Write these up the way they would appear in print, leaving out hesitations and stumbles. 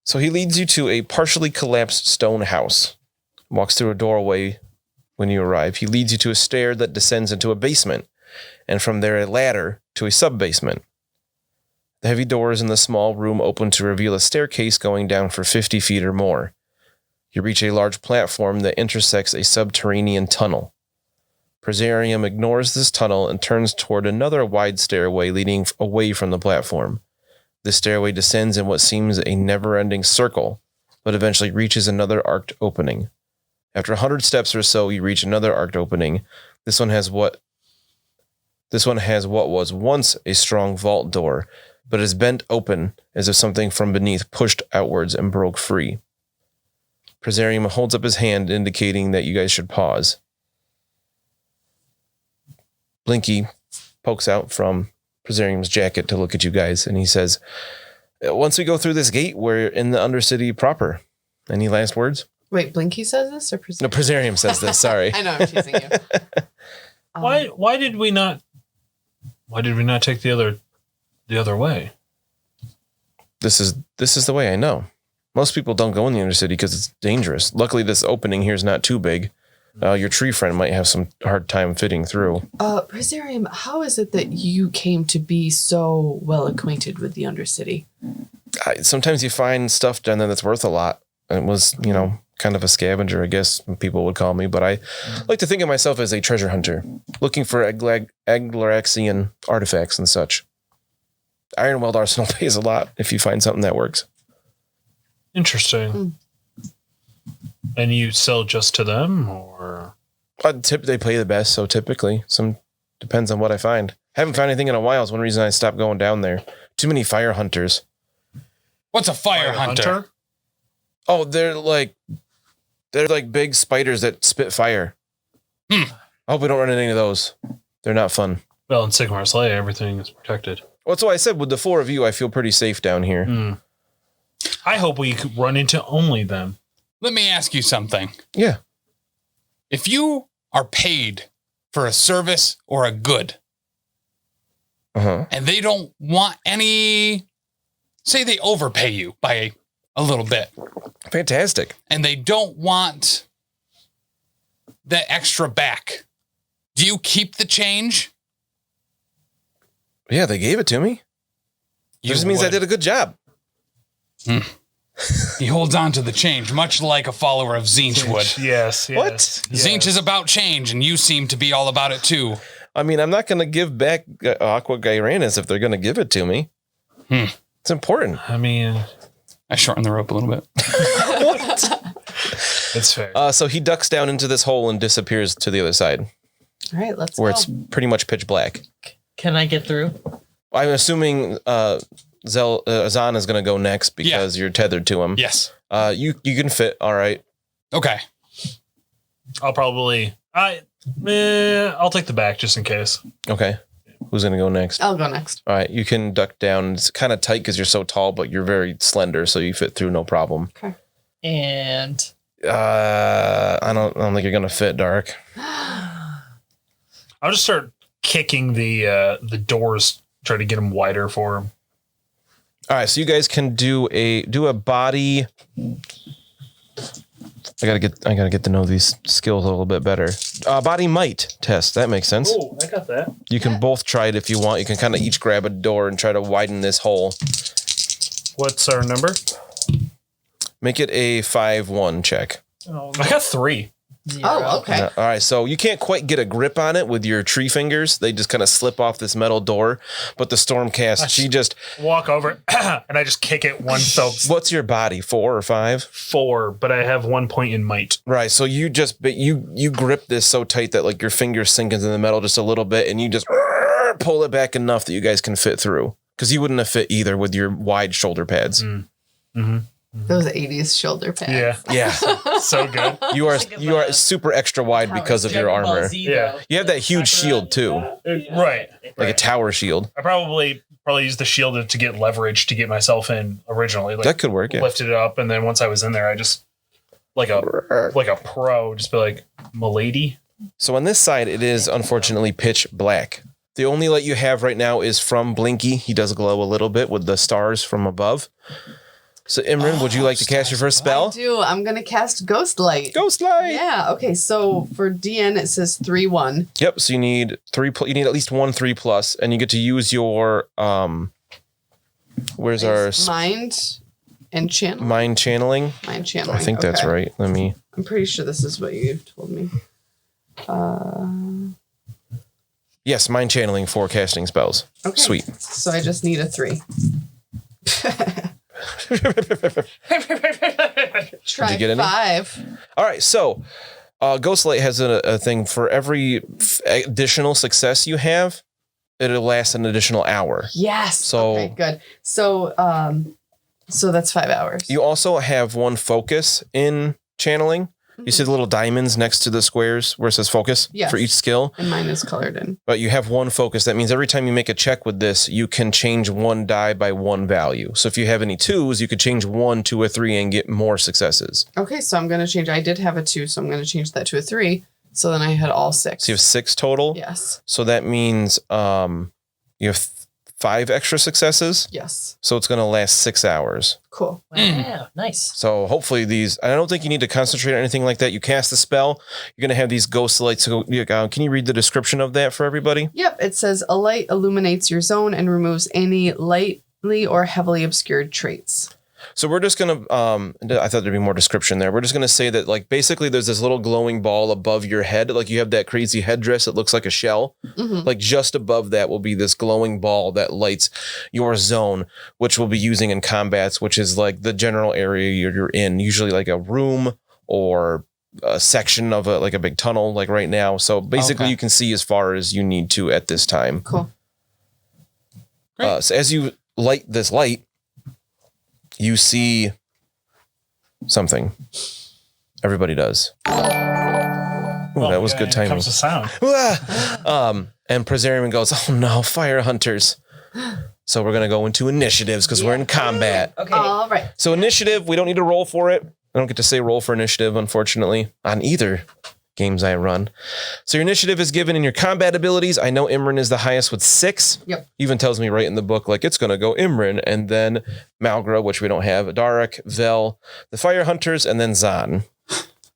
So he leads you to a partially collapsed stone house. Walks through a doorway when you arrive. He leads you to a stair that descends into a basement, and from there a ladder to a sub-basement. The heavy doors in the small room open to reveal a staircase going down for 50 feet or more. You reach a large platform that intersects a subterranean tunnel. Presarium ignores this tunnel and turns toward another wide stairway leading away from the platform. The stairway descends in what seems a never-ending circle, but eventually reaches another arced opening. After 100 steps or so, you reach another arced opening. This one has what was once a strong vault door, but is bent open as if something from beneath pushed outwards and broke free. Presarium holds up his hand, indicating that you guys should pause. Blinky pokes out from Presarium's jacket to look at you guys, and he says, once we go through this gate, we're in the undercity proper. Any last words? Wait, Blinky says this or Presarium? No, Presarium says this, sorry. I know, I'm teasing you. Why did we not take the other way? This is the way I know. Most people don't go in the undercity because it's dangerous. Luckily, this opening here is not too big. Your tree friend might have some hard time fitting through. Presarium, how is it that you came to be so well acquainted with the undercity? Sometimes you find stuff down there that's worth a lot. It was, kind of a scavenger, I guess people would call me, but I like to think of myself as a treasure hunter, looking for Aglaraxian artifacts and such. Ironweld Arsenal pays a lot if you find something that works. Interesting. And you sell just to them, or? They pay the best, so typically. Some depends on what I find. Haven't found anything in a while. It's one reason I stopped going down there. Too many fire hunters. What's a fire hunter? Oh, they're like big spiders that spit fire. I hope we don't run into any of those. They're not fun. Well, in Sigmar's Lay, everything is protected. Well, that's why I said with the four of you, I feel pretty safe down here. I hope we could run into only them. Let me ask you something. Yeah. If you are paid for a service or a good, and they don't want any, say they overpay you by a little bit. Fantastic. And they don't want the extra back. Do you keep the change? Yeah, they gave it to me. It just means I did a good job. He holds on to the change, much like a follower of Zinch would. Yes. What? Zinch is about change, and you seem to be all about it too. I mean, I'm not going to give back Aqua Gyranus if they're going to give it to me. It's important. I mean, I shortened the rope a little bit. What? It's fair. So he ducks down into this hole and disappears to the other side. All right, let's where go. it's pretty much pitch black. Can I get through? I'm assuming Zan is going to go next because you're tethered to him. Yes. You can fit. All right. Okay. I'll probably... I'll take the back just in case. Okay. Who's going to go next? I'll go next. All right. You can duck down. It's kind of tight because you're so tall, but you're very slender, so you fit through no problem. Okay. And... I don't think you're going to fit, Dark. I'll just start kicking the doors, try to get them wider for him. All right, so you guys can do a body. I gotta get to know these skills a little bit better. Body might test. That makes sense. Oh, I got that. You can both try it if you want. You can kind of each grab a door and try to widen this hole. What's our number? Make it a 5-1 check. Oh, I got 3. 0. Oh, okay. All right, so you can't quite get a grip on it with your tree fingers. They just kind of slip off this metal door. But the Stormcast, she just walk over and I just kick it one fell. What's your body? 4 or 5? 4, but I have 1 point in might. Right. So you grip this so tight that like your fingers sink into the metal just a little bit, and you just pull it back enough that you guys can fit through. Because you wouldn't have fit either with your wide shoulder pads. Mm-hmm. Those 80s shoulder pads. Yeah. So good. You are super extra wide because of your armor. Yeah. You have that huge shield too. Right. Like a tower shield. I probably used the shield to get leverage to get myself in originally. Like, that could work, yeah. Lifted it up, and then once I was in there, I just like a pro, just be like, "Milady." So on this side, it is unfortunately pitch black. The only light you have right now is from Blinky. He does glow a little bit with the stars from above. So Imran, would you like to cast your first spell? I do. I'm going to cast Ghost Light. Ghost Light. Yeah. Okay. So for DN, it says 3/1. Yep. So you need 3. You need at least 1 3+, and you get to use your Where's our mind and channel? mind channeling? Mind channeling. I think that's okay. right. Let me. I'm pretty sure this is what you told me. Yes, mind channeling for casting spells. Okay. Sweet. So I just need a 3. Try you get any? 5. All right. So Ghostlight has a thing for every additional success you have, it'll last an additional hour. Yes. So- okay, good. So that's 5 hours. You also have 1 focus in channeling. You see the little diamonds next to the squares where it says focus Yes. for each skill. And mine is colored in. But you have 1 focus. That means every time you make a check with this, you can change 1 die by 1 value. So if you have any 2s, you could change 1 to a 3 and get more successes. Okay, so I'm going to change. I did have a 2, so I'm going to change that to a 3. So then I had all 6. So you have 6 total. Yes. So that means you have 5 extra successes. Yes. So it's going to last 6 hours. Cool. Wow, nice. So hopefully these, I don't think you need to concentrate on anything like that. You cast the spell, you're going to have these ghost lights. So, can you read the description of that for everybody? Yep. It says a light illuminates your zone and removes any lightly or heavily obscured traits. So we're just going to, I thought there'd be more description there. We're just going to say that, like, basically there's this little glowing ball above your head. Like you have that crazy headdress that looks like a shell. Mm-hmm. Like just above that will be this glowing ball that lights your zone, which we'll be using in combats, which is like the general area you're in, usually like a room or a section of a big tunnel, like right now. So basically you can see as far as you need to at this time. Cool. So as you light this light, you see something. Everybody does. Ooh, that was good timing. Comes the sound. And Prezarian goes, "Oh no, fire hunters!" So we're gonna go into initiatives because we're in combat. Okay. All right. So initiative, we don't need to roll for it. I don't get to say roll for initiative, unfortunately, on either games I run. So your initiative is given in your combat abilities. I know Imran is the highest with 6. Yep. Even tells me right in the book, like it's gonna go Imran and then Malgra, which we don't have, Darek, Vel, the fire hunters, and then Zahn.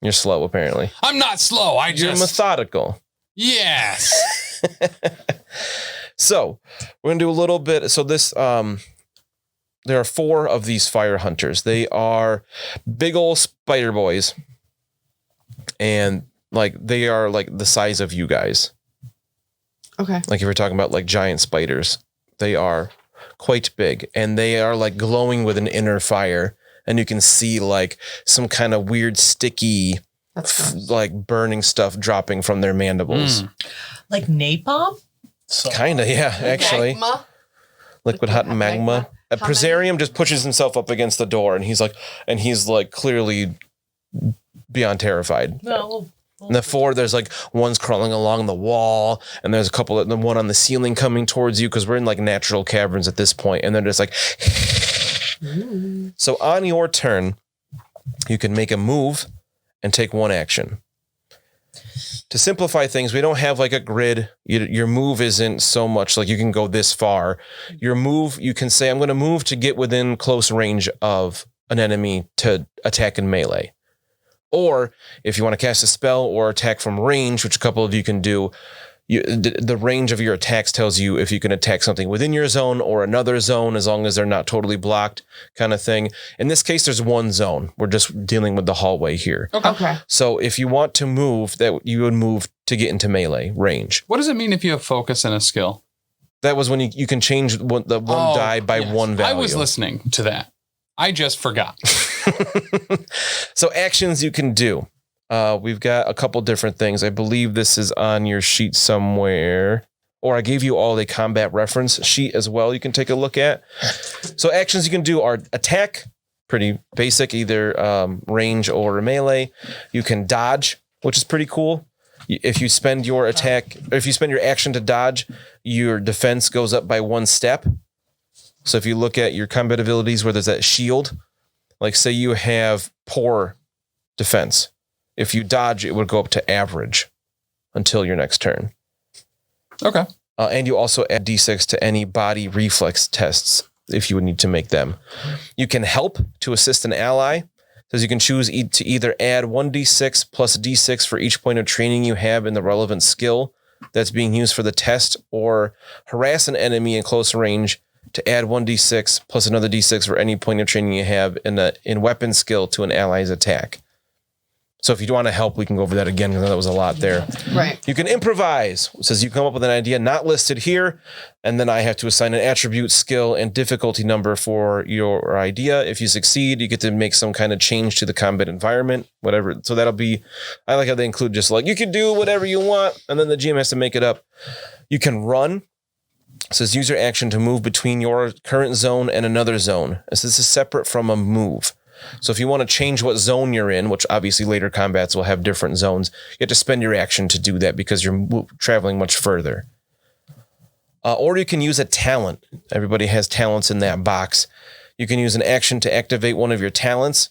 You're slow, apparently. I'm not slow. You're methodical. Yes. So we're gonna do a little bit. So this, there are 4 of these fire hunters. They are big old spider boys, and like they are like the size of you guys. Okay. Like if you're talking about like giant spiders, they are quite big, and they are like glowing with an inner fire, and you can see like some kind of weird sticky, That's gross. like burning stuff dropping from their mandibles. Like napalm? So, Kind of, yeah, actually. Magma. Liquid hot magma. Hot Prezarium just pushes himself up against the door, and he's like clearly beyond terrified. Well, And the 4, there's like one's crawling along the wall, and there's a couple of the one on the ceiling coming towards you because we're in like natural caverns at this point, and they're just like. So on your turn, you can make a move and take 1 action. To simplify things, we don't have like a grid. Your move isn't so much like you can go this far. Your move, you can say, I'm going to move to get within close range of an enemy to attack in melee. Or if you want to cast a spell or attack from range, which a couple of you can do, the range of your attacks tells you if you can attack something within your zone or another zone, as long as they're not totally blocked, kind of thing. In this case, there's 1 zone. We're just dealing with the hallway here. Okay. So if you want to move, that you would move to get into melee range. What does it mean if you have focus in a skill? That was when you can change the one die by yes. 1 value. I was listening to that. I just forgot. So actions you can do. We've got a couple different things. I believe this is on your sheet somewhere. Or I gave you all a combat reference sheet as well you can take a look at. So actions you can do are attack, pretty basic, either range or melee. You can dodge, which is pretty cool. If you spend your attack, or if you spend your action to dodge, your defense goes up by 1 step. So if you look at your combat abilities where there's that shield, like say you have poor defense. If you dodge, it would go up to average until your next turn. Okay. And you also add D6 to any body reflex tests if you would need to make them. You can help to assist an ally. Says you can choose to either add 1d6 plus d6 for each point of training you have in the relevant skill that's being used for the test, or harass an enemy in close range to add 1d6 plus another d6 for any point of training you have in weapon skill to an ally's attack. So if you want to help, we can go over that again, because that was a lot there. Right. You can improvise. It says you come up with an idea not listed here, and then I have to assign an attribute, skill, and difficulty number for your idea. If you succeed, you get to make some kind of change to the combat environment, whatever. So that'll be, I like how they include just like, you can do whatever you want, and then the GM has to make it up. You can run. It says use your action to move between your current zone and another zone. This is separate from a move. So if you want to change what zone you're in, which obviously later combats will have different zones, you have to spend your action to do that because you're traveling much further. Or you can use a talent. Everybody has talents in that box. You can use an action to activate one of your talents.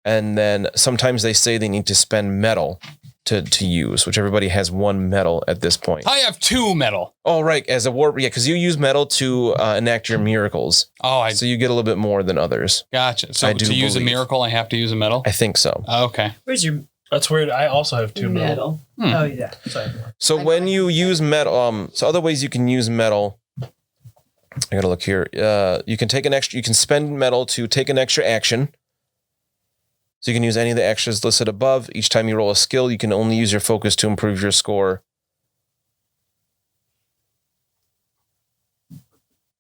And then sometimes they say they need to spend metal to use, which everybody has one metal at this point. I have 2 metal. Oh, right. As a warp. Yeah, because you use metal to enact your miracles. Oh, So you get a little bit more than others. gotcha. So I do to use a believe. miracle, I have to use a metal? I think so. Okay. Where's your? That's weird. I also have 2 metal. Oh yeah. Sorry. So when you use metal, so other ways you can use metal, I gotta look here. You can take you can spend metal to take an extra action. So you can use any of the extras listed above. Each time you roll a skill, you can only use your focus to improve your score.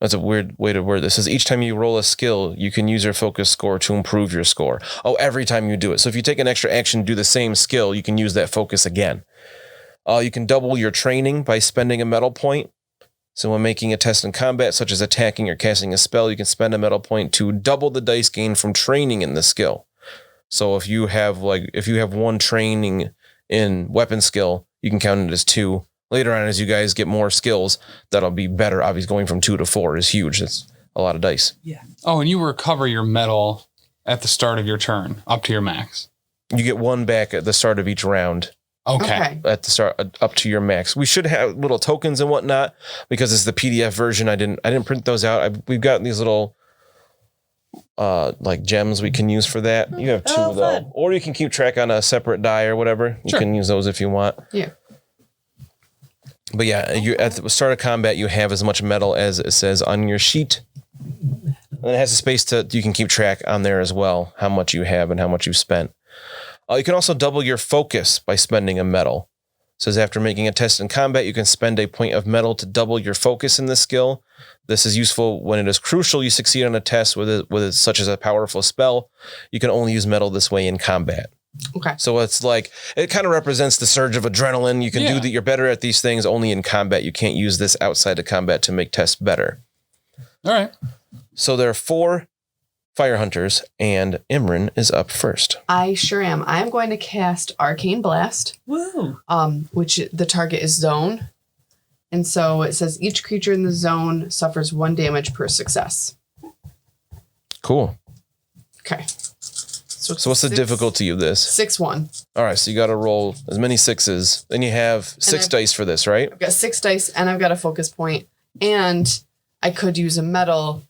That's a weird way to word this. It says each time you roll a skill, you can use your focus score to improve your score. Oh, every time you do it. So if you take an extra action, do the same skill, you can use that focus again. You can double your training by spending a metal point. So when making a test in combat, such as attacking or casting a spell, you can spend a metal point to double the dice gained from training in the skill. So if you have 1 training in weapon skill, you can count it as 2. Later on, as you guys get more skills, that'll be better. Obviously, going from 2 to 4 is huge. That's a lot of dice. Yeah. Oh, and you recover your metal at the start of your turn, up to your max. You get 1 back at the start of each round. Okay. At the start, up to your max. We should have little tokens and whatnot, because it's the PDF version. I didn't print those out. We've got these little like gems we can use for that. You have 2 though, fun. or you can keep track on a separate die or whatever. You Sure. can use those if you want. Yeah. But yeah, you at the start of combat, you have as much metal as it says on your sheet. And it has a space you can keep track on there as well, how much you have and how much you've spent. You can also double your focus by spending a metal. It says after making a test in combat, you can spend a point of metal to double your focus in this skill. This is useful when it is crucial you succeed on a test with it, such as a powerful spell. You can only use metal this way in combat. Okay. So it's like, it kind of represents the surge of adrenaline. You can do that. You're better at these things only in combat. You can't use this outside of combat to make tests better. All right. So there are 4 fire hunters, and Imran is up first. I sure am. I am going to cast Arcane Blast, Woo. which the target is zone. And so it says each creature in the zone suffers 1 damage per success. Cool. Okay. So what's the difficulty of this? 6-1. All right, so you got to roll as many 6s. Then you have 6 dice for this, right? I've got 6 dice, and I've got a focus point, and I could use a metal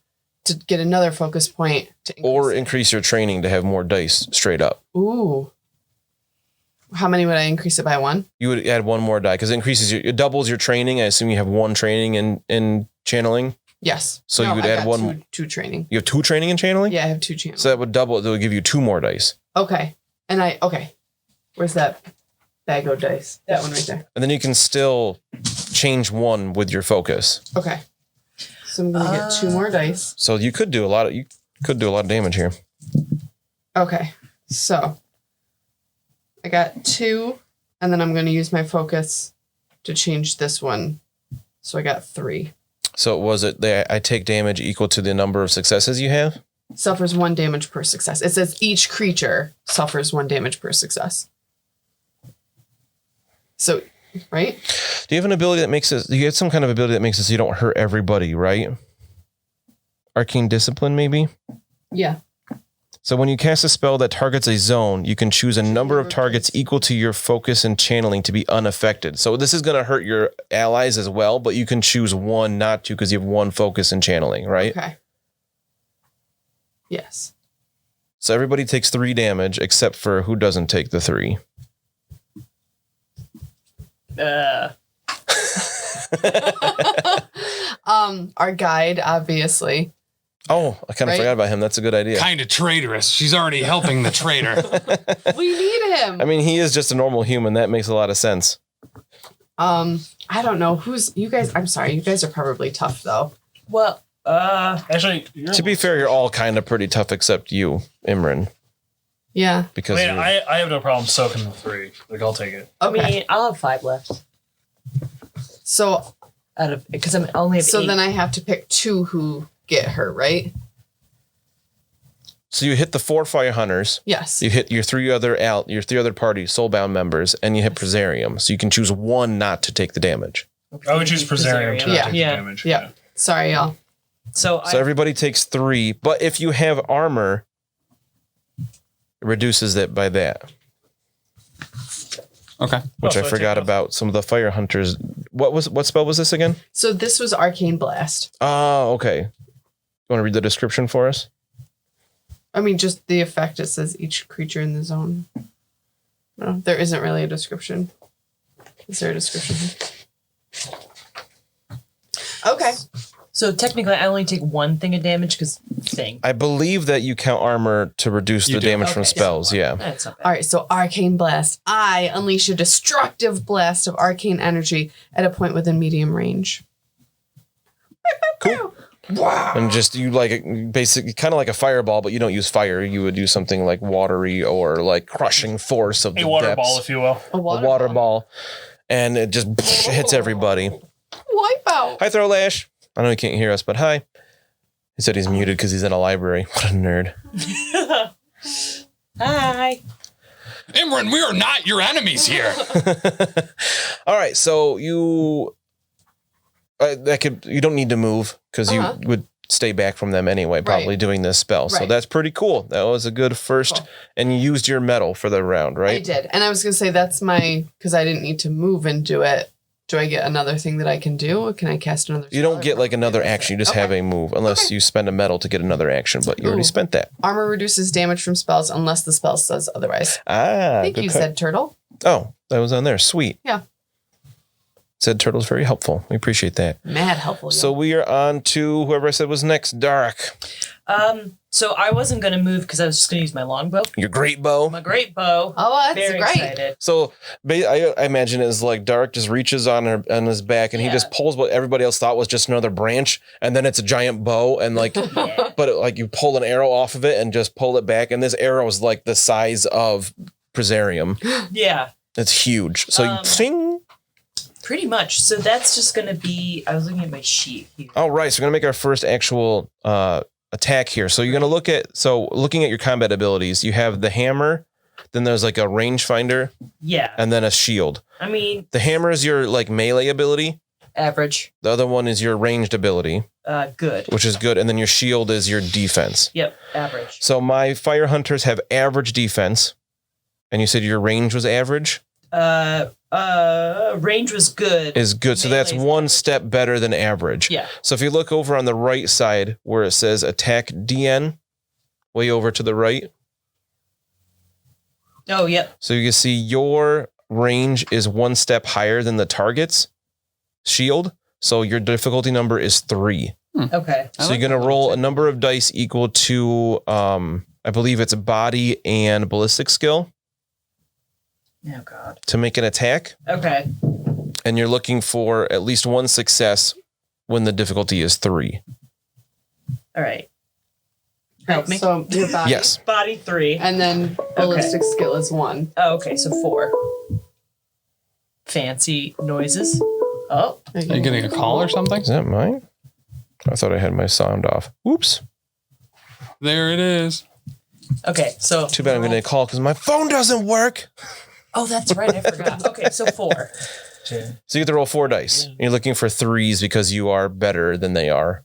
to get another focus point. Or increase your training to have more dice straight up. Ooh. How many would I increase it by 1? You would add 1 more die because it doubles your training. I assume you have 1 training in channeling. Yes. So you would add 1. Two training. You have 2 training in channeling? Yeah, I have 2 channels. So that would double it. That would give you 2 more dice. Okay. Okay. Where's that bag of dice? That one right there. And then you can still change 1 with your focus. Okay. So I'm gonna get 2 more dice. So you could do a lot of damage here. Okay. So I got 2, and then I'm gonna use my focus to change this one. So I got 3. So I take damage equal to the number of successes you have? Suffers 1 damage per success. It says each creature suffers 1 damage per success. So, right? Do you have an ability that makes it, you have some kind of ability that makes it so you don't hurt everybody, right? Arcane Discipline, maybe? Yeah. So when you cast a spell that targets a zone, you can choose a number of targets equal to your focus and channeling to be unaffected. So this is going to hurt your allies as well, but you can choose 1 not to because you have 1 focus and channeling, right? Okay. Yes. So everybody takes 3 damage except for who doesn't take the 3. Our guide, obviously. Oh, I kind of Right? forgot about him. That's a good idea. Kind of traitorous. She's already helping the traitor. We need him. I mean, he is just a normal human. That makes a lot of sense. I don't know who's you guys. I'm sorry, you guys are probably tough though. Well, Actually, To be fair, you're all kind of pretty tough except you, Imran, Yeah. because I mean, you're- I have no problem soaking the 3. Like, I'll take it. I Okay. mean, I'll have 5 left So out of because I'm only have 8. then I have to pick 2 who get hurt, right? so you hit the 4 fire hunters. Yes. You hit your 3 other party Soulbound members, and you hit Presarium. So you can choose one not to take the damage. I would choose Presarium to not Yeah. take the Yeah. damage. Yeah. Sorry, y'all. So So everybody takes 3, but if you have armor, it reduces it by that. Okay. Which so I I forgot take about. Some of the fire hunters. What spell was this again? So this was Arcane Blast. Oh, okay. You want to read the description for us? I mean, just the effect. It says each creature in the zone. No, there isn't really a description. Is there a description? Okay. So technically, I only take 1 thing of damage because thing. I believe that you count armor to reduce You the do. damage Okay, from so spells. Yeah. That's not bad. All right. So Arcane Blast. I unleash a destructive blast of arcane energy at a point within medium range. Cool. Wow. And just you like basically kind of like a fireball, but you don't use fire. You would use something like watery or like crushing force of A the water depths. ball, if you will. A A water ball, and it just hits everybody. Wipe out. Hi, Throwlash. I know he can't hear us, but hi. He said he's muted because he's in a library. What a nerd. Hi. Imran, we are not your enemies here. All right, so you you don't need to move because Uh-huh. you would stay back from them anyway, probably Right. doing this spell. So Right. that's pretty cool. That was a good first, Cool. and you used your metal for the round, I right? did. And I was going to say that's because I didn't need to move and do it. Do I get another thing that I can do? Or can I cast another You don't spell? get like another action. You just have Okay. a move, unless Okay. you spend a metal to get another action. But you already Ooh. spent that. Armor reduces damage from spells unless the spell says otherwise. Thank Good you, call. said Turtle. Oh, that was on there. Sweet. Yeah. Said Turtle's very helpful. We appreciate that. Mad helpful. So we are on to whoever I said was next. Dark. So I wasn't gonna move because I was just gonna use my longbow, Your great bow. my great bow. Oh, that's Very great. excited. So I imagine it's like Dark just reaches on his back and he Yeah. just pulls what everybody else thought was just another branch, and then it's a giant bow, and like, Yeah. but like you pull an arrow off of it and just pull it back, and this arrow is like the size of Presarium. Yeah. It's huge. So you sing. Pretty much. So that's just gonna be. I was looking at my sheet here. All right, so we're gonna make our first actual attack here. So you're gonna looking at your combat abilities. You have the hammer, then there's like a rangefinder, Yeah. and then a shield. I mean, The hammer is your like melee ability. average. The other one is your ranged ability, Good. which is good, and then your shield is your defense. Yep. Average. So my fire hunters have average defense, and you said your range was average. Range was good. Is good. So that's Melee's one average. step better than average. Yeah. So if you look over on the right side where it says attack DN, way over to the right. Oh, yep. So you can see your range is one step higher than the target's shield. So your difficulty number is 3. Okay. So you're going to roll a number of dice equal to, I believe it's body and ballistic skill Oh God. to make an attack. Okay. And you're looking for at least one success when the difficulty is 3. All right. Help me. So your body. Yes. Body 3. And then ballistic skill is 1. Oh, okay. So 4. Fancy noises. Oh. Are you getting a call or something? Is that mine? I thought I had my sound off. Oops. There it is. Okay. So. Too bad I'm going to call because my phone doesn't work. Oh, that's right. I forgot. Okay. So 4. So you get to roll 4 dice. And you're looking for 3s because you are better than they are.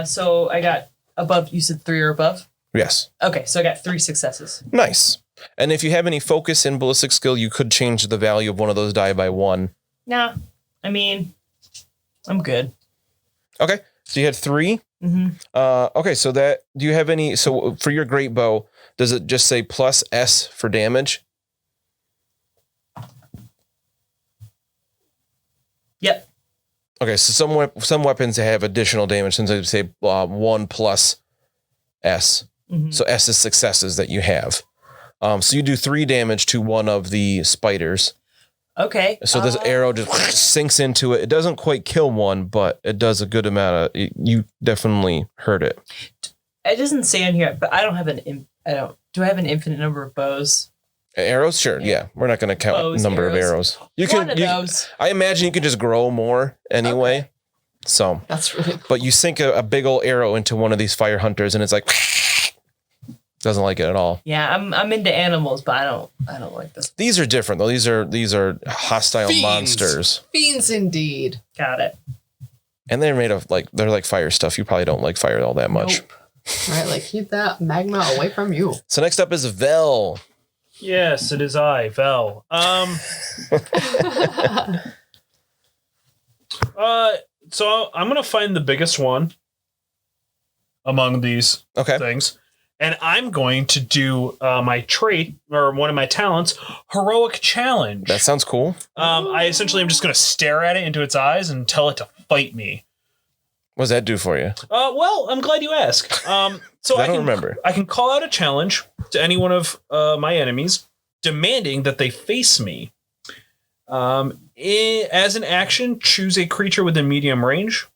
So I got above. You said 3 or above. Yes. Okay. So I got 3 successes. Nice. And if you have any focus in ballistic skill, you could change the value of one of those die by 1. Nah. I mean, I'm good. Okay. So you had 3. Okay, so do you have any? So for your great bow, does it just say plus S for damage? Yep. Okay, so some weapons have additional damage since they say 1 plus S. So S is successes that you have. So you do 3 damage to one of the spiders. Okay. So this arrow just sinks into it. It doesn't quite kill one, but it does a good amount of. You definitely hurt it. It doesn't say on here, but I don't have do I have an infinite number of bows? Arrows, sure, yeah. We're not going to count Bows, number of arrows. You One of those. I imagine you can just grow more anyway. Okay. So That's really cool. but you sink a big old arrow into one of these fire hunters, and it's like doesn't like it at all. Yeah, I'm into animals, but I don't like this. These are different though. These are hostile Fiends. monsters, Fiends indeed. Got it. and they're made of they're like fire stuff. You probably don't like fire all that much. Nope. Right, like keep that magma away from you. So next up is Vel. Yes, it is I, Vel. So I'm gonna find the biggest one among these Okay. things, and I'm going to do my trait or one of my talents, heroic challenge. That sounds cool. I essentially am just gonna stare at it into its eyes and tell it to fight me. What does that do for you? Well, I'm glad you asked. So I don't remember. I can call out a challenge to any one of my enemies, demanding that they face me. As an action, choose a creature within medium range.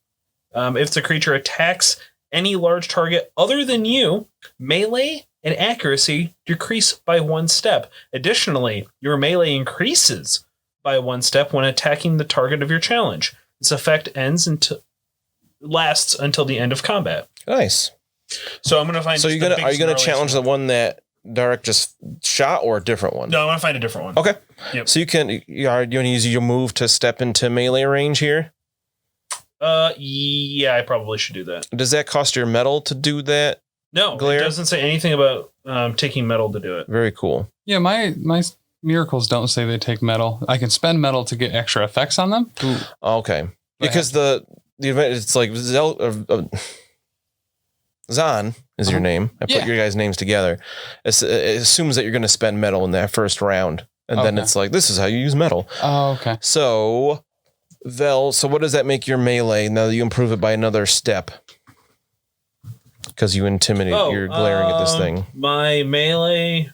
If the creature attacks any large target other than you, melee and accuracy decrease by 1 step. Additionally, your melee increases by 1 step when attacking the target of your challenge. This effect lasts until the end of combat. Nice. So I'm gonna find. So are you gonna challenge the one that Derek just shot, or a different one? No, I'm gonna find a different one. Okay. Yep. So you want to use your move to step into melee range here? Yeah, I probably should do that. Does that cost your metal to do that? No, Glare? it doesn't say anything about taking metal to do it. Very cool. Yeah, my miracles don't say they take metal. I can spend metal to get extra effects on them. Okay. Because the event, it's like Zahn is your name. I put Yeah. your guys' names together. It assumes that you're going to spend metal in that first round. And then Okay. it's like, this is how you use metal. Oh, okay. So, Vel, so what does that make your melee now that you improve it by another step? Because you intimidate, you're glaring at this thing. My melee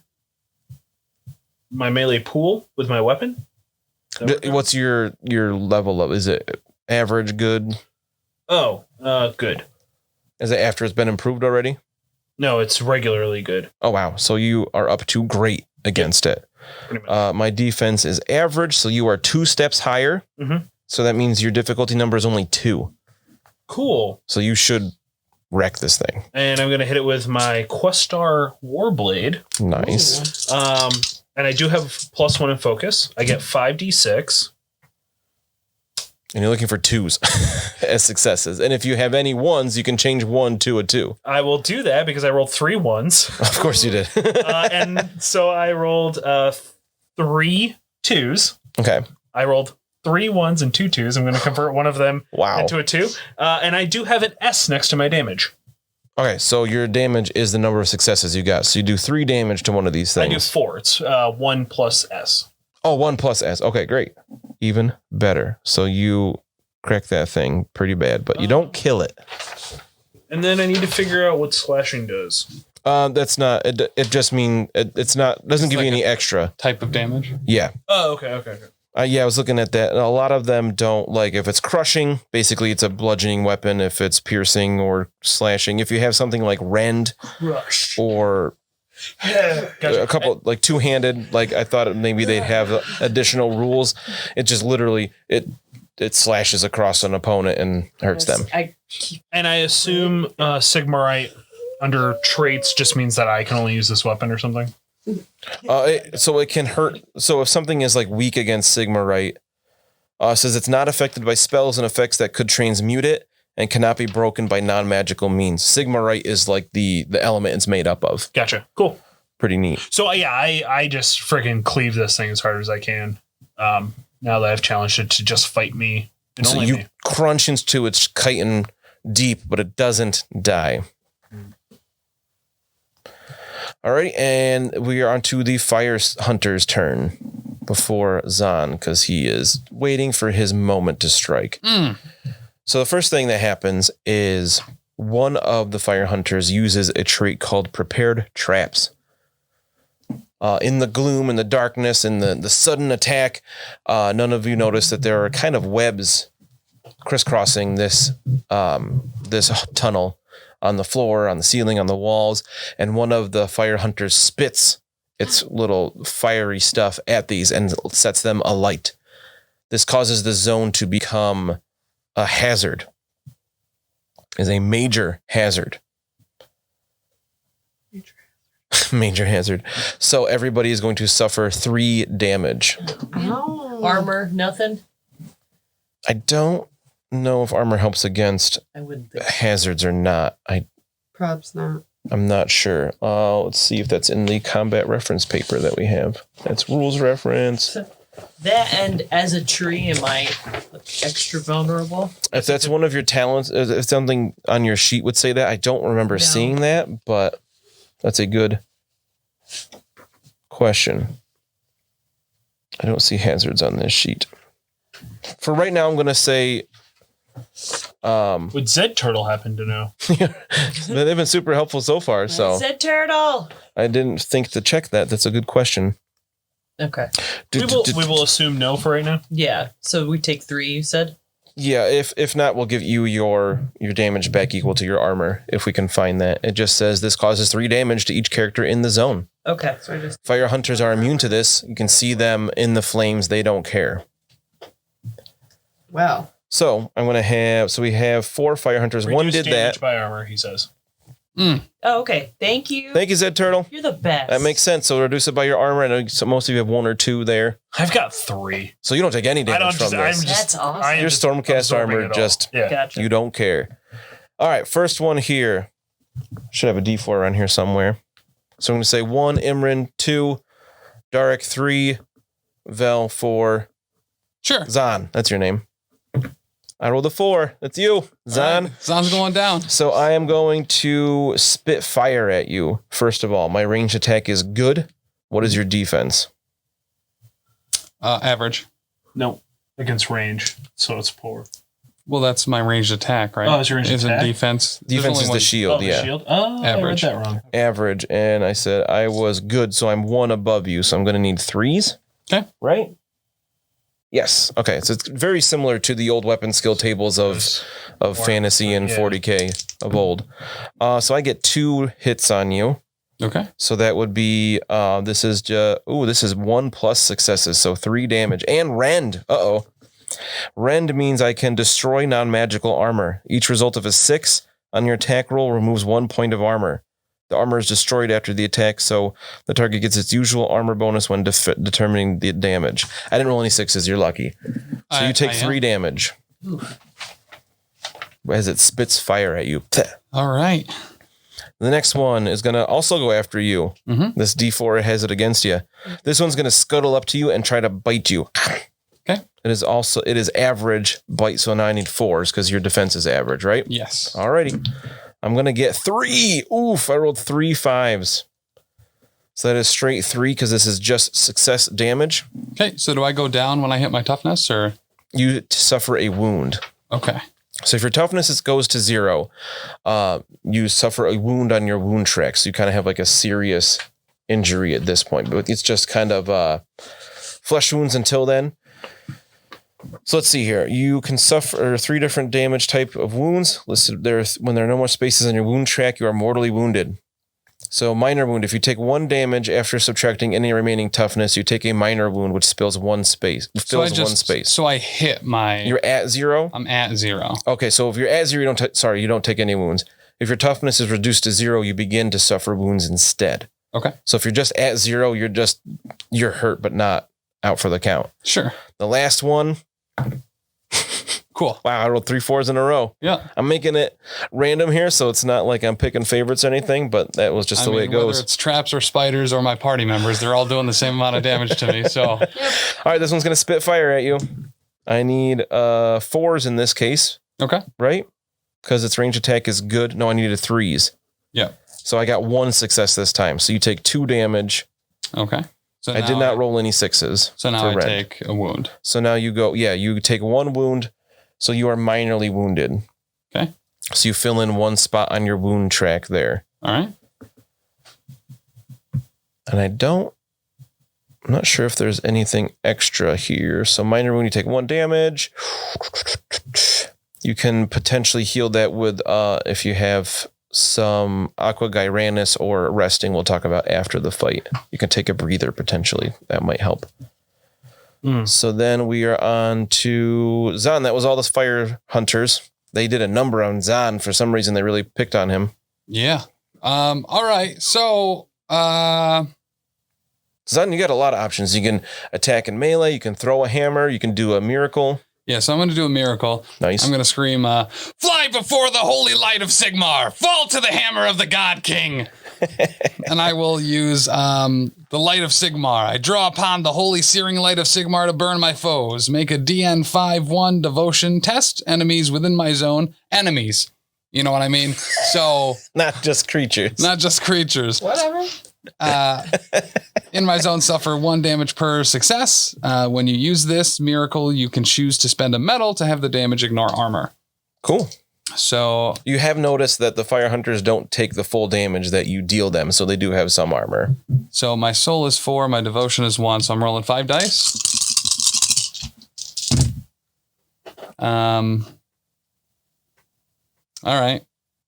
pool with my weapon. What's your level of? Is it average, good? Oh, good. Is it after it's been improved already? No, it's regularly good. Oh, wow. So you are up to great against it. Pretty much. My defense is average, so you are 2 steps higher. Mhm. So that means your difficulty number is only 2. Cool. So you should wreck this thing. And I'm gonna hit it with my Questar Warblade. Nice. And I do have +1 in focus. I get 5d6. And you're looking for 2s as successes. And if you have any 1s, you can change 1 to a 2. I will do that because I rolled 3 1s. Of course you did. And so I rolled 3 2s. Okay. I rolled 3 1s and 2 2s. I'm going to convert one of them Wow. into a 2. And I do have an S next to my damage. Okay, so your damage is the number of successes you got. So you do 3 damage to one of these I do things. 4. It's 1 plus S. Oh, 1 plus S. Okay, great. Even better. So you crack that thing pretty bad, but you don't kill it. And then I need to figure out what slashing does. That's not. It just it's not. Doesn't give like you any extra. Type of damage. Yeah. Oh, okay. Yeah, I was looking at that. And a lot of them don't like if it's crushing. Basically, it's a bludgeoning weapon. If it's piercing or slashing, if you have something like rend Rush. or Gotcha. a couple like 2-handed, like I thought maybe they'd have additional rules. It just literally it slashes across an opponent and hurts them. And I assume Sigmarite under traits just means that I can only use this weapon or something. So it can hurt. So if something is like weak against Sigmarite, says it's not affected by spells and effects that could transmute it and cannot be broken by non-magical means. Sigmarite is like the element it's made up of. Gotcha. Cool. Pretty neat. So yeah, I just freaking cleave this thing as hard as I can. Now that I've challenged it to just fight me and So only you me. crunch into its chitin deep, but it doesn't die. All right, and we are on to the fire hunter's turn before Zahn, because he is waiting for his moment to strike. So the first thing that happens is one of the fire hunters uses a trait called prepared traps. In the gloom, in the darkness, in the sudden attack, none of you notice that there are kind of webs crisscrossing this tunnel on the floor, on the ceiling, on the walls, and one of the fire hunters spits its little fiery stuff at these and sets them alight. This causes the zone to become a hazard. Is a major hazard. Major hazard. So everybody is going to suffer 3 damage. Ow. Armor, nothing. I don't know if armor helps against I wouldn't think. hazards or not. Perhaps not. I'm not sure. Let's see if that's in the combat reference paper that we have. That's rules reference. That and as a tree, am I extra vulnerable? If that's one of your talents, if something on your sheet would say that, I don't remember seeing that, but that's a good question. I don't see hazards on this sheet. For right now, I'm going to say... Would Zed Turtle happen to know? They've been super helpful so far, so Said turtle. I didn't think to check that. That's a good question. Okay. We will assume no for right now. Yeah. So we take 3, you said? Yeah, if not, we'll give you your damage back equal to your armor, if we can find that. It just says this causes 3 damage to each character in the zone. Okay. So I just... Fire hunters are immune to this. You can see them in the flames. They don't care. Well. So I'm going to have, we have 4 fire hunters. One Reduce did damage that. by armor, he says. Oh, okay. Thank you. Thank you, Zed Turtle. You're the best. That makes sense. So reduce it by your armor. I know most of you have 1 or 2 there. I've got 3. So you don't take any damage from this. That's awesome. I am Your just Stormcast absorbing armor it all. just, Yeah. Gotcha. you don't care. All right, first one here. Should have a D4 around here somewhere. So I'm going to say 1, Imran, 2, Darek, 3, Vel, 4, Sure. Zahn. That's your name. I rolled a 4. That's you, Zahn. Right. Zahn's going down. So I am going to spit fire at you. First of all, my ranged attack is good. What is your defense? Average. No, against range, so it's poor. Well, that's my ranged attack, right? Oh, that's your ranged Isn't attack? defense? There's Defense only is the one- shield, the yeah. shield? Oh, Average. I read that wrong. Average. And I said I was good, so I'm 1 above you. So I'm going to need 3s. Okay. Right? Yes. Okay. So it's very similar to the old weapon skill tables of fantasy and yeah. 40K of old. So I get 2 hits on you. Okay. So that would be this is 1 plus successes, so 3 damage. And rend. Rend means I can destroy non-magical armor. Each result of a 6 on your attack roll removes 1 point of armor. The armor is destroyed after the attack, so the target gets its usual armor bonus when determining the damage. I didn't roll any 6s. You're lucky. So you take 3 damage. As it spits fire at you. All right. The next one is going to also go after you. Mhm. This D4 has it against you. This one's going to scuttle up to you and try to bite you. Okay. It is average bite, so now I need 4s because your defense is average, right? Yes. Alrighty. I'm going to get 3. Oof, I rolled 3 5s. So that is straight 3 because this is just success damage. Okay. So do I go down when I hit my toughness, or? You suffer a wound. Okay. So if your toughness goes to 0, you suffer a wound on your wound track. So you kind of have like a serious injury at this point. But it's just kind of flesh wounds until then. So let's see here. You can suffer 3 different damage type of wounds listed there. When there are no more spaces on your wound track, you are mortally wounded. So minor wound, if you take 1 damage after subtracting any remaining toughness, you take a minor wound, which spills 1 space. Fills 1 space. So I hit my. You're at 0? I'm at 0. Okay, so if you're at 0, you don't take any wounds. If your toughness is reduced to 0, you begin to suffer wounds instead. Okay. So if you're just at 0, you're hurt, but not out for the count. Sure. The last one. Cool. Wow, I rolled 3 4s in a row. Yeah. I'm making it random here, so it's not like I'm picking favorites or anything, but that was just the way it goes. Whether it's traps or spiders or my party members, they're all doing the same amount of damage to me. So All right, this one's going to spit fire at you. I need 4s in this case, okay. right? because its range attack is good. No, I needed 3s. Yeah. So I got 1 success this time. So you take 2 damage. Okay. So I did not roll any 6s. So now I take a wound. So now you go, you take 1 wound. So you are minorly wounded. Okay. So you fill in 1 spot on your wound track there. All right. And I'm not sure if there's anything extra here. So minor wound, you take 1 damage. You can potentially heal that with, if you have some Aqua Gyranus or resting, we'll talk about after the fight. You can take a breather potentially. That might help. So then we are on to Zahn. That was all the fire hunters. They did a number on Zahn. For some reason, they really picked on him. Yeah. All right. So, Zahn, you got a lot of options. You can attack in melee. You can throw a hammer. You can do a miracle. yeah, so I'm going to do a miracle. Nice. I'm going to scream, fly before the holy light of Sigmar, fall to the hammer of the God King. And I will use the light of Sigmar. I draw upon the holy searing light of Sigmar to burn my foes. Make a DN 5-1 devotion test. Enemies within my zone. Enemies. You know what I mean? So Not just creatures. not just creatures. Whatever. In my zone, suffer 1 damage per success. When you use this miracle, you can choose to spend a medal to have the damage ignore armor. Cool. So You have noticed that the fire hunters don't take the full damage that you deal them, so they do have some armor. So my soul is 4, my devotion is 1, so I'm rolling 5 dice. All right.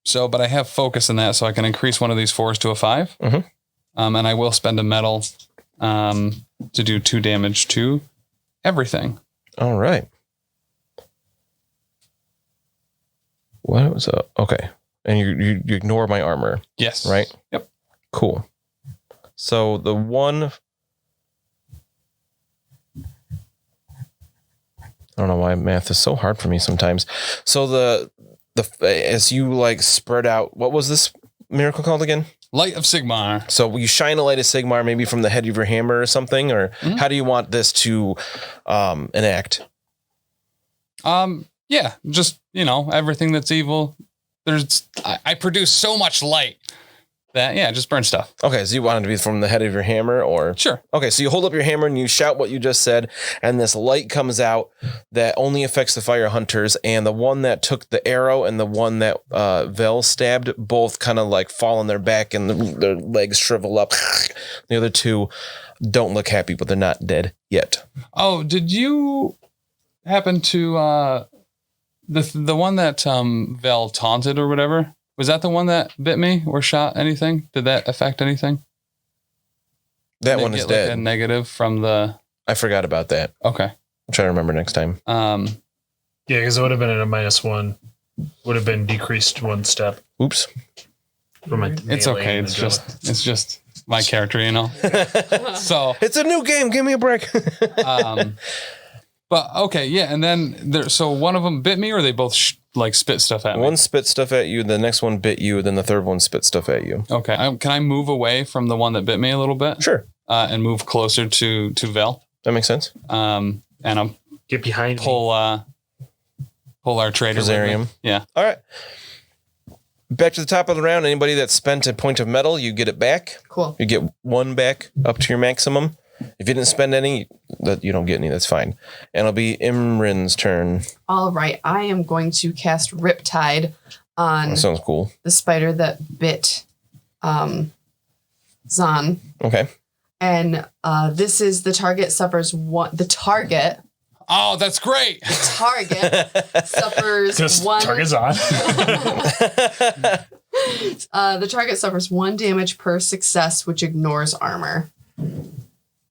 So, but I have focus in that, so I can increase one of these 4s to a 5. Mhm. And I will spend a medal to do 2 damage to everything. All right. What was up? Okay. And you ignore my armor, Yes. right? Yep. Cool. So the one, I don't know why math is so hard for me sometimes. So the as you like spread out, what was this miracle called again? Light of Sigmar. So you shine a light of Sigmar maybe from the head of your hammer or something, or how do you want this to enact? Yeah, just, everything that's evil. I produce so much light that, just burn stuff. Okay, so you want it to be from the head of your hammer, or Sure. okay, so you hold up your hammer and you shout what you just said, and this light comes out that only affects the fire hunters, and the one that took the arrow and the one that Vel stabbed both kind of like fall on their back and their legs shrivel up. The other 2 don't look happy, but they're not dead yet. Oh, did you happen to the one that Vel taunted or whatever? Was that the one that bit me or shot anything? Did that affect anything? That Did one it is get, dead. Like a negative from the. I forgot about that. Okay. I'll try to remember next time. Yeah, because it would have been at a -1. Would have been decreased 1 step. Oops. From my It's melee okay. and It's the just my character, So. It's a new game. Give me a break. But okay, yeah, and then so one of them bit me, or they both spit stuff at me. One spit stuff at you, the next one bit you, then the third one spit stuff at you. Okay, can I move away from the one that bit me a little bit? Sure. And move closer to Vel. That makes sense. And I'll Get behind me. pull our trader. with me. Rosarium. Yeah. All right. Back to the top of the round. Anybody that spent a point of metal, you get it back. Cool. You get 1 back up to your maximum. If you didn't spend any, that you don't get any. That's fine. And it'll be Imrin's turn. All right. I am going to cast Riptide on That sounds cool. the spider that bit Zahn. Okay. And this is the target suffers 1. The target Oh, that's great. suffers Just 1. target's on. The target suffers 1 damage per success, which ignores armor.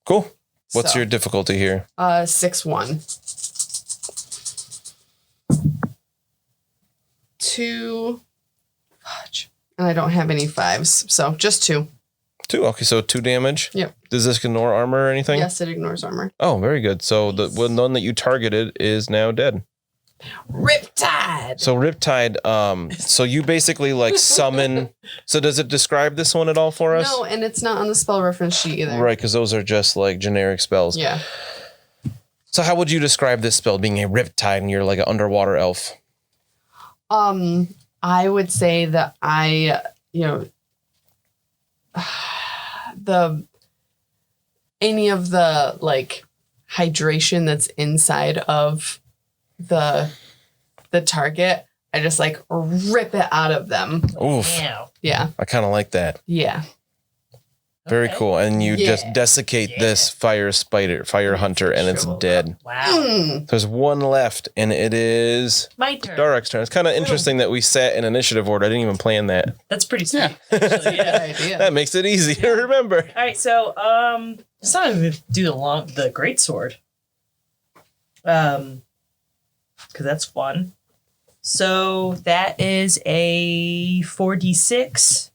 Cool. What's So, your difficulty here? 6-1. 2. Fudge. And I don't have any 5s, so just 2. 2. Okay, so 2 damage. Yep. Does this ignore armor or anything? Yes, it ignores armor. Oh, very good. So the one that you targeted is now dead. Riptide. So Riptide, so you basically like summon. So does it describe this one at all for us? No, and it's not on the spell reference sheet either. Right, because those are just like generic spells. Yeah. So how would you describe this spell being a Riptide and you're like an underwater elf? I would say that any of the like hydration that's inside of the target, I just like rip it out of them. Oof. Wow. Yeah. I kind of like that. Yeah. Very Okay. cool. And you just desiccate this fire hunter, and it's dead. Wow. There's one left, and it is My turn. Darek's turn. It's kind of interesting that we sat in initiative order. I didn't even plan that. That's pretty sweet. Yeah. Actually, yeah. Good idea. That makes it easy to remember. All right, so it's not even do the great sword, because that's one. So that is a 4d6.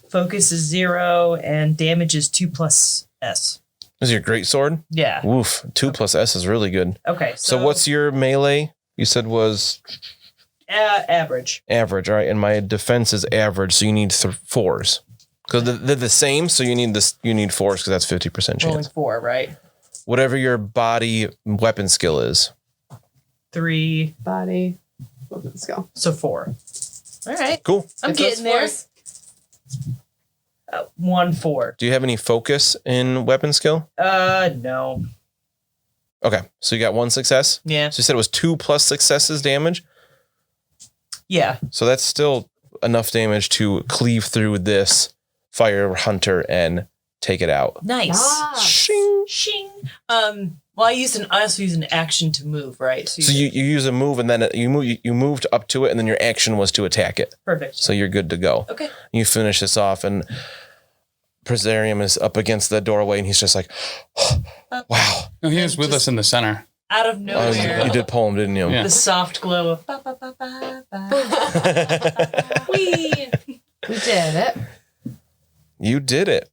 Focus is 0 and damage is 2 plus S. This is your great sword? Yeah. Woof. 2 plus S is really good. Okay. So what's your melee? You said was average? average, all right? And my defense is average, so you need 4s. Because they're the same, so you need 4s because that's 50% Rolling chance. 4, right? Whatever your body weapon skill is. 3, Body. Let's go. so 4. All right. Cool. I'm Get those getting there. 4s. 1, 4. Do you have any focus in weapon skill? No. Okay, so you got 1 success. Yeah. So you said it was 2 plus successes damage. Yeah. So that's still enough damage to cleave through this fire hunter and take it out. Nice. Ah. Shing. Shing. Well, I also use an action to move, right? So you use a move, and then you moved up to it, and then your action was to attack it. Perfect. So you're good to go. Okay. You finish this off, and Presarium is up against the doorway, and he's just like, wow. No, he was with us in the center. Out of Oh, nowhere. you did pull him, didn't you? Yeah. The soft glow of ba ba ba ba ba. Wee. We did it. You did it.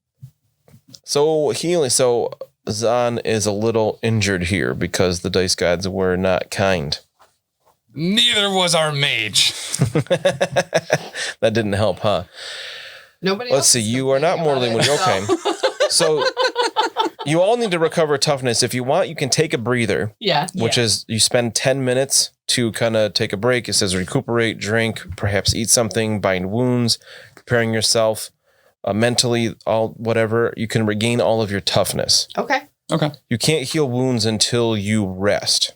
So healing. So Zahn is a little injured here because the dice gods were not kind. Neither was our mage. That didn't help, huh? Nobody. Let's else see. is You are not complaining mortally about wounded. it, Okay. So you all need to recover toughness. If you want, you can take a breather, Yeah. which is you spend 10 minutes to kind of take a break. It says recuperate, drink, perhaps eat something, bind wounds, preparing yourself mentally, all whatever. You can regain all of your toughness. Okay. Okay. You can't heal wounds until you rest,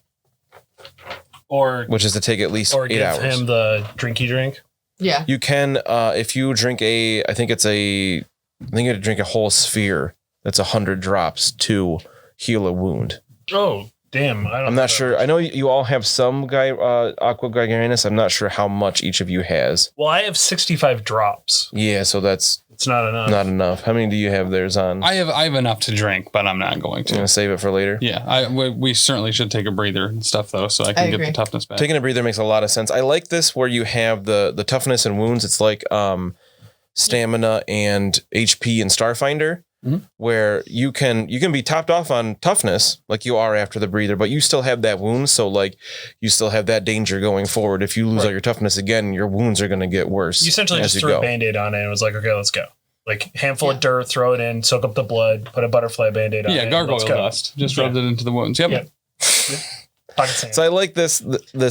Or which is to take at least 8 give hours. him the drinky drink. Yeah. You can, if you drink I think you have to drink a whole sphere. That's 100 drops to heal a wound. Oh, damn. I'm not sure. I know you all have some aqua gregarianus. I'm not sure how much each of you has. Well, I have 65 drops. Yeah, so that's It's not enough. not enough. How many do you have there, Zahn? I have enough to drink, but I'm not going You to. gonna save it for later? Yeah, we certainly should take a breather and stuff though, so I can I get agree. the toughness back. Taking a breather makes a lot of sense. I like this where you have the toughness and wounds. It's like stamina and HP in Starfinder, Mhm. where you can be topped off on toughness like you are after the breather, but you still have that wound. So like you still have that danger going forward. If you lose all your toughness again, your wounds are going to get worse. You essentially as just you threw a go. band-aid on it and was like, okay, let's go. Like handful Yeah. of dirt, throw it in, soak up the blood, put a butterfly band-aid on it. Yeah, and gargoyle let's go. dust. Just rubbed it into the wounds. Yep. Yep. Pocket sand. So I like this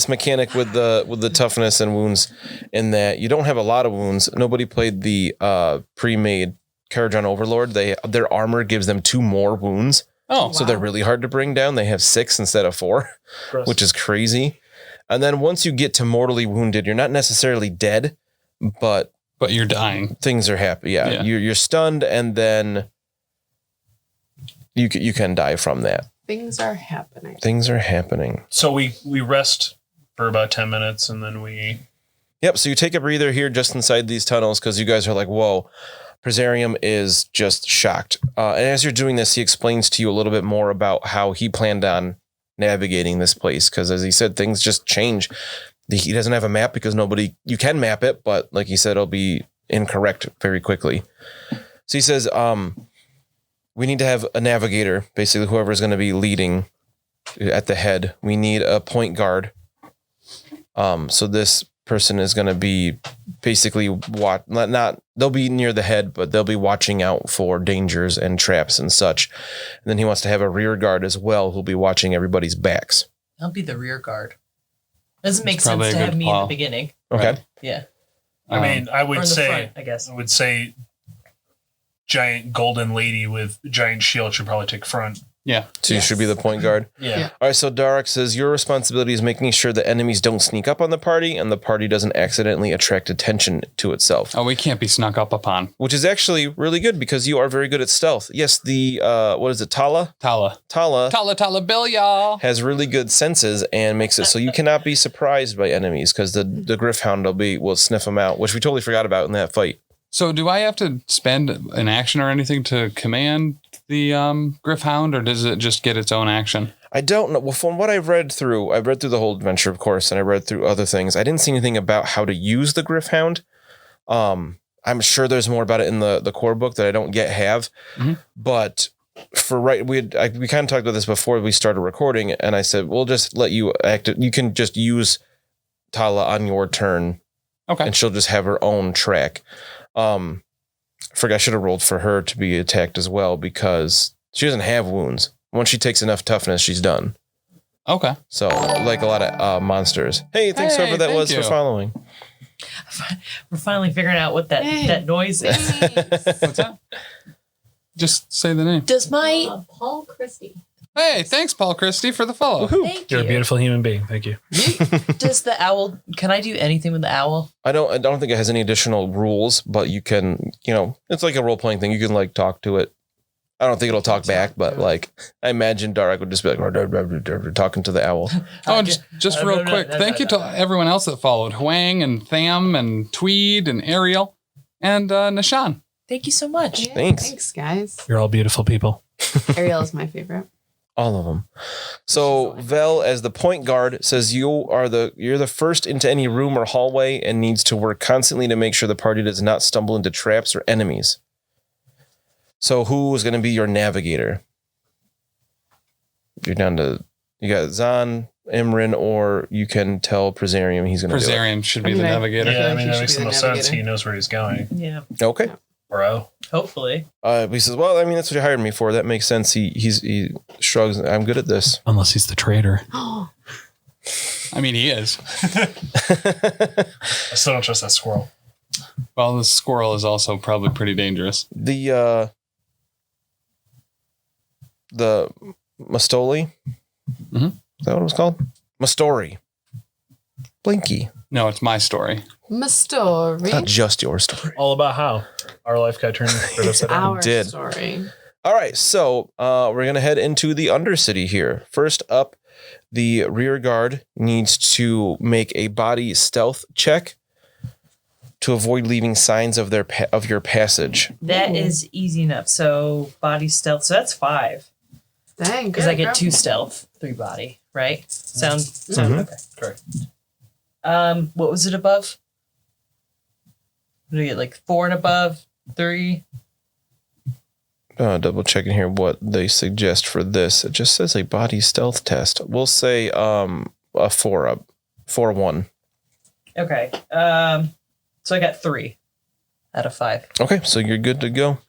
mechanic with the toughness and wounds in that you don't have a lot of wounds. Nobody played the pre-made Karajan Overlord. Their armor gives them 2 more wounds, Oh, so they're really hard to bring down. They have 6 instead of 4, Gross. which is crazy. And then once you get to mortally wounded, you're not necessarily dead, but but you're dying. things are happy. Yeah, Yeah. You're stunned, and then you can die from that. Things are happening. Things are happening. So we rest for about 10 minutes and then we... Yep. So you take a breather here just inside these tunnels because you guys are like, whoa, Presarium is just shocked. And as you're doing this, he explains to you a little bit more about how he planned on navigating this place. Because as he said, things just change. He doesn't have a map because you can map it, but like he said, it'll be incorrect very quickly. So he says, we need to have a navigator, basically whoever's going to be leading at the head. We need a point guard. So this person is going to be basically they'll be near the head, but they'll be watching out for dangers and traps and such. And then he wants to have a rear guard as well, who'll be watching everybody's backs. I'll be the rear guard. Doesn't make It's sense probably to a have good me in call. the beginning. Okay. Right. Yeah. I mean, I Or would in the say, front, I guess. giant golden lady with giant shield should probably take front. Yeah. So you should be the point guard. Yeah. All right, so Darek says your responsibility is making sure that enemies don't sneak up on the party and the party doesn't accidentally attract attention to itself. Oh, we can't be snuck up upon. Which is actually really good because you are very good at stealth. Yes, the what is it, Tala? Tala Bill, y'all. Has really good senses and makes it so you cannot be surprised by enemies because the Griffhound will sniff them out, which we totally forgot about in that fight. So do I have to spend an action or anything to command the Griffhound, or does it just get its own action? I don't know. Well, from what I've read through the whole adventure, of course, and I read through other things. I didn't see anything about how to use the Griffhound. I'm sure there's more about it in the core book that I don't yet have. Mm-hmm. But we kind of talked about this before we started recording, and I said we'll just let you act. You can just use Tala on your turn, Okay. and she'll just have her own track. I should have rolled for her to be attacked as well because she doesn't have wounds. Once she takes enough toughness, she's done. Okay. So, like a lot of monsters. Hey, thanks Hey, whoever that thank was you. for following. We're finally figuring out what that noise is. What's that? Just say the name. Does my Paul Christie. Hey, thanks, Paul Christie, for the follow. thank You're you. a beautiful human being. Thank you. Does the owl? Can I do anything with the owl? I don't think it has any additional rules, but you can, it's like a role playing thing. You can like talk to it. I don't think it'll talk back, but like I imagine Darek would just be like talking to the owl. Oh, just real quick. Thank you to everyone else that followed. Huang and Tham and Tweed and Ariel and Nishan. Thank you so much. Yeah, Thanks. Thanks, guys. You're all beautiful people. Ariel is my favorite. All of them. So Vel, as the point guard, says you're the first into any room or hallway and needs to work constantly to make sure the party does not stumble into traps or enemies. So who is going to be your navigator? You got Zahn, Imran, or you can tell Presarium he's going to do it. Presarium should be the navigator. Yeah, I mean, he that should makes be the the most sense. navigator. He knows where he's going. Yeah. Okay. Bro. Hopefully. He says, well, I mean, that's what you hired me for. That makes sense. He shrugs. I'm good at this. Unless he's the traitor. I mean, he is. I still don't trust that squirrel. Well, the squirrel is also probably pretty dangerous. The Mastoli? Mhm. Is that what it was called? Mastori. Blinky. No, it's my story. My story. It's not just your story. All about how our life got turned upside down. Our did. story. All right, so we're going to head into the undercity here. First up, the rear guard needs to make a body stealth check to avoid leaving signs of your passage. That is easy enough. So body stealth. So that's 5. Dang. Because I get 2 stealth, 3 body. Right? Sound Mhm. okay. Correct. What was it above? Did I get like 4 and above? 3? Double checking here what they suggest for this. It just says a body stealth test. We'll say a 4-1. Okay. So I got 3 out of 5. Okay, so you're good to go.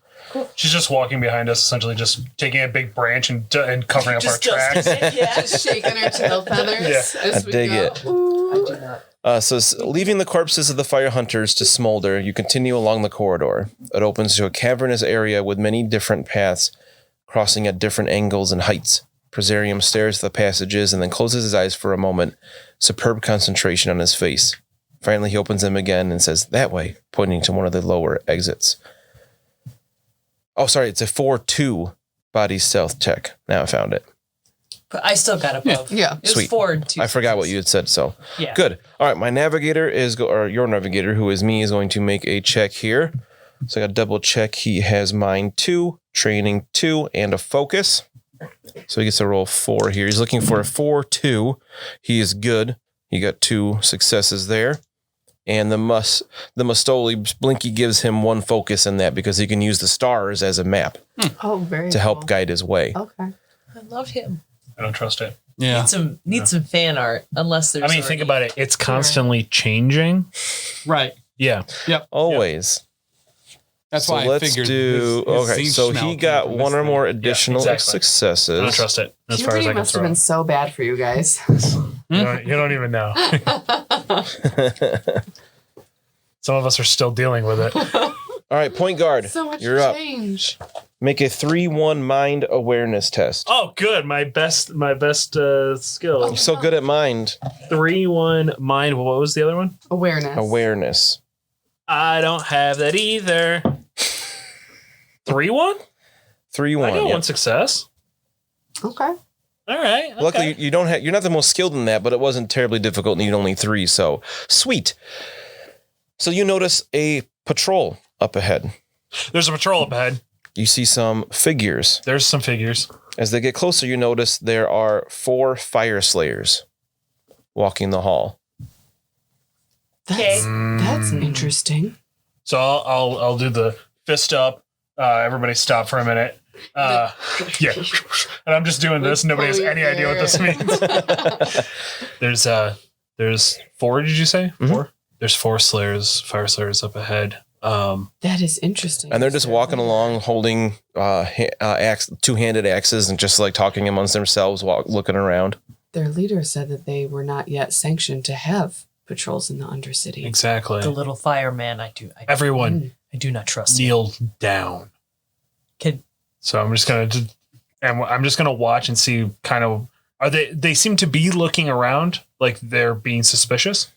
She's just walking behind us, essentially just taking a big branch and covering up our tracks. Yeah. Just shaking her tail feathers. Yeah. As I we dig go. it. Ooh. I do not. So leaving the corpses of the fire hunters to smolder, you continue along the corridor. It opens to a cavernous area with many different paths crossing at different angles and heights. Presarium stares at the passages and then closes his eyes for a moment, superb concentration on his face. Finally, he opens them again and says, "That way," pointing to one of the lower exits. Oh, sorry, it's a 4-2 body stealth check. Now I found it. But I still got above. Yeah. It was Sweet. 4 and 2. I forgot what you had said, so Yeah. good. All right, my navigator or your navigator, who is me, is going to make a check here. So I got to double check. He has mind 2, training 2, and a focus. So he gets to roll 4 here. He's looking for a 4-2. He is good. He got 2 successes there. And the Mastoli, Blinky gives him 1 focus in that because he can use the stars as a map Oh, very to help cool. guide his way. Okay. I love him. I don't trust it. Yeah. Need some fan art, unless there's. I mean, think about it. It's constantly changing. Right. Yeah. Always. That's So why I let's figured. do. Okay, so he got 1 or more additional exactly. successes. I don't trust it as far as Puberty I can must have throw. been so bad for you guys. You don't even know. Some of us are still dealing with it. All right, point guard. So much You're up. change. Make a 3-1 mind awareness test. Oh, good. My best skill. You're so good at mind 3-1 mind. What was the other one? Awareness. awareness. I don't have that either. 3-1? 3-1. I got yeah. one success. Okay. All right. Okay. Luckily, you don't have. You're not the most skilled in that, but it wasn't terribly difficult. Need only 3, so sweet. So you notice a patrol up ahead. There's a patrol up ahead. You see some figures. There's some figures. As they get closer, you notice there are 4 fire slayers walking the hall. That's interesting. So I'll do the fist up. Everybody stop for a minute. Yeah. And I'm just doing this. Nobody has any idea what this means. There's 4, did you say? 4? There's 4 fire slayers up ahead. That is interesting. And they're just walking along holding two-handed axes and just like talking amongst themselves while looking around. Their leader said that they were not yet sanctioned to have patrols in the undercity. Exactly. The little fireman, I Everyone do not trust him. kneel down. Kid. So I'm just gonna watch and see kind of they seem to be looking around like they're being suspicious.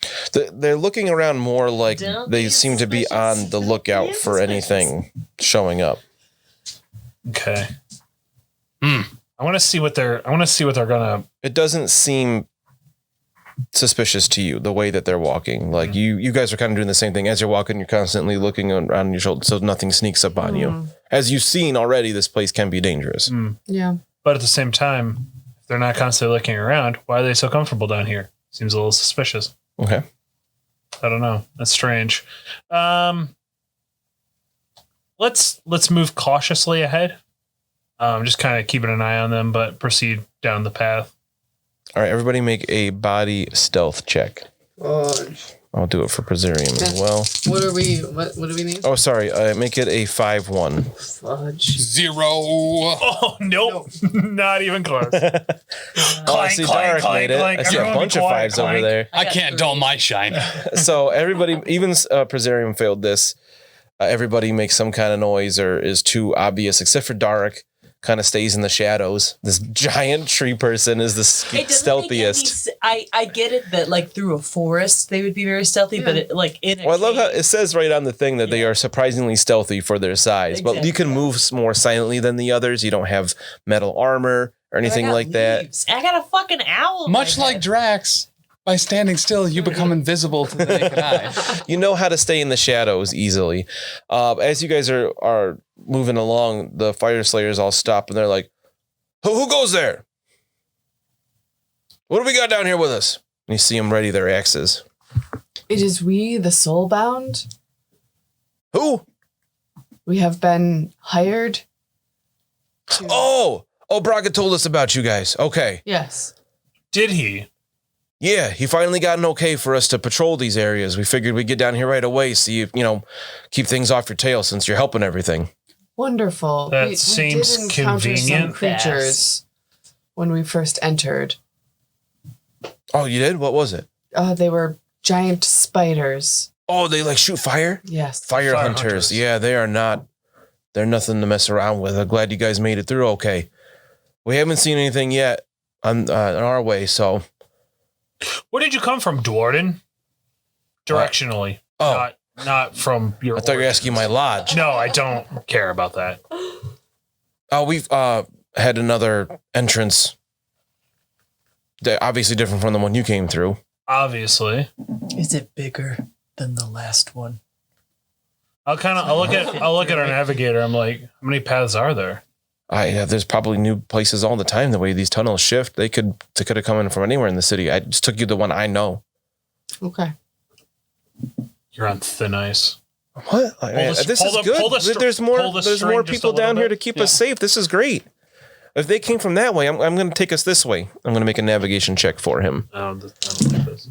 They're looking around more like Don't they be seem to be suspicious. on the lookout Be for suspicious. anything showing up. Okay. I want to see what they're gonna. It doesn't seem suspicious to you the way that they're walking. Like you guys are kind of doing the same thing as you're walking. You're constantly looking around your shoulder so nothing sneaks up on you. As you've seen already, this place can be dangerous. Yeah. But at the same time, if they're not constantly looking around, why are they so comfortable down here? Seems a little suspicious. Okay. I don't know. That's strange. Let's move cautiously ahead. Just kind of keeping an eye on them, but proceed down the path. All right, everybody make a body stealth check. I'll do it for Preserium as well. What do we need? Oh, sorry. Make it a 5-1. Fudge. 0. Oh, nope. Not even close. Oh, see, Dark made it. I see a Everyone be bunch of quiet, 5s over clank. there. I can't dull my shine. So everybody, even Preserium failed this. Everybody makes some kind of noise or is too obvious, except for Dark. Kind of stays in the shadows. This giant tree person is the It doesn't make any stealthiest. I get it that like through a forest they would be very stealthy, but it, like in a Well, I love how cave- it says right on the thing that they are surprisingly stealthy for their size. But you can move more silently than the others. You don't have metal armor or anything I got like that. leaves. I got a fucking owl. in Much my like head. Drax, by standing still, you become invisible to the naked eye. You know how to stay in the shadows easily. As you guys are moving along, the fire slayers all stop and they're like, Who goes there? What do we got down here with us? And you see them ready their axes. It is we, the Soulbound. Who? We have been hired. Oh, Braga told us about you guys. Okay. Yes. Did he? Yeah, he finally got an okay for us to patrol these areas. We figured we'd get down here right away, see if, keep things off your tail since you're helping everything. Wonderful. That seems did encounter some convenient. creatures when we first entered. Oh, you did? What was it? They were giant spiders. Oh, they like shoot fire? Yes. Fire Fire hunters. hunters. Yeah, they're nothing to mess around with. I'm glad you guys made it through okay. We haven't seen anything yet on our way, so. Where did you come from, Dwarden? Directionally. Oh. Not from your. I thought you were asking my lodge. No, I don't care about that. Oh, we've had another entrance. Obviously different from the one you came through. Obviously. Is it bigger than the last one? I'll look at our navigator. I'm like, how many paths are there? There's probably new places all the time. The way these tunnels shift, they could have come in from anywhere in the city. I just took you the one I know. Okay. You're on thin ice. What? the- This pull is the- good. pull the str- There's pull more. the There's string more just a people little down here to bit. keep us safe. This is great. If they came from that way, I'm going to take us this way. I'm going to make a navigation check for him, I don't like this.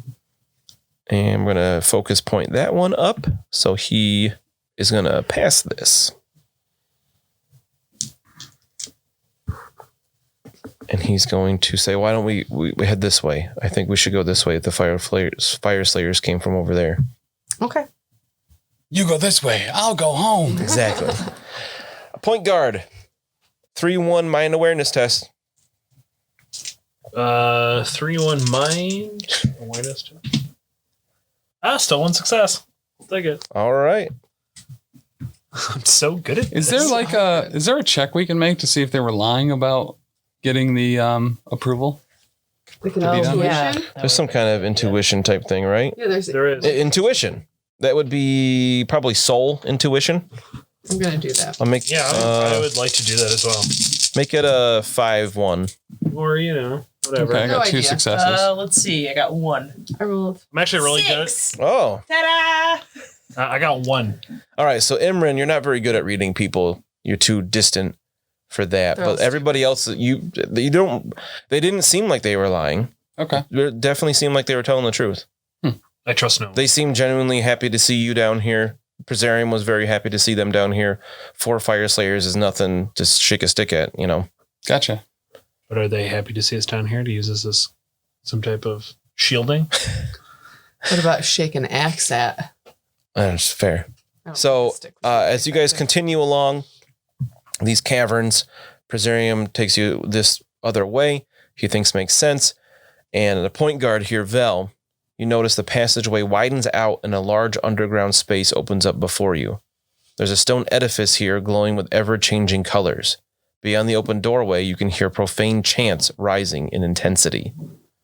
and I'm going to focus point that one up. So he is going to pass this. And he's going to say, why don't we head this way? I think we should go this way. The fire slayers came from over there. Okay. You go this way. I'll go home. Exactly. A point guard. 3-1 mind awareness test. 3-1 mind awareness. Still one success. I'll take it. All right. I'm so good at Is this. there a check we can make to see if they were lying about getting the approval? Like an To be done? intuition? There's some kind of intuition type thing, right? Yeah, there's. There is. Intuition. That would be probably soul intuition. I'm gonna do that. I'll make. Yeah, I would like to do that as well. Make it a 5-1. Or, whatever. Okay, I No got 2 idea. successes. Let's see. I got 1. I rolled. I'm actually really good. 6. Oh. Ta-da! I got 1. All right. So Imran, you're not very good at reading people. You're too distant for that. They're all But everybody else, you don't. They didn't seem like they were lying. Okay. They definitely seemed like they were telling the truth. I trust no one. They seemed genuinely happy to see you down here. Presarium was very happy to see them down here. 4 fire slayers is nothing to shake a stick at, Gotcha. But are they happy to see us down here to use this as some type of shielding? What about shake an axe at? That's fair. I don't So, think a stick was as you guys effective. continue along these caverns, Presarium takes you this other way. He thinks makes sense. And the point guard here, Vel, you notice the passageway widens out and a large underground space opens up before you. There's a stone edifice here glowing with ever-changing colors. Beyond the open doorway, you can hear profane chants rising in intensity.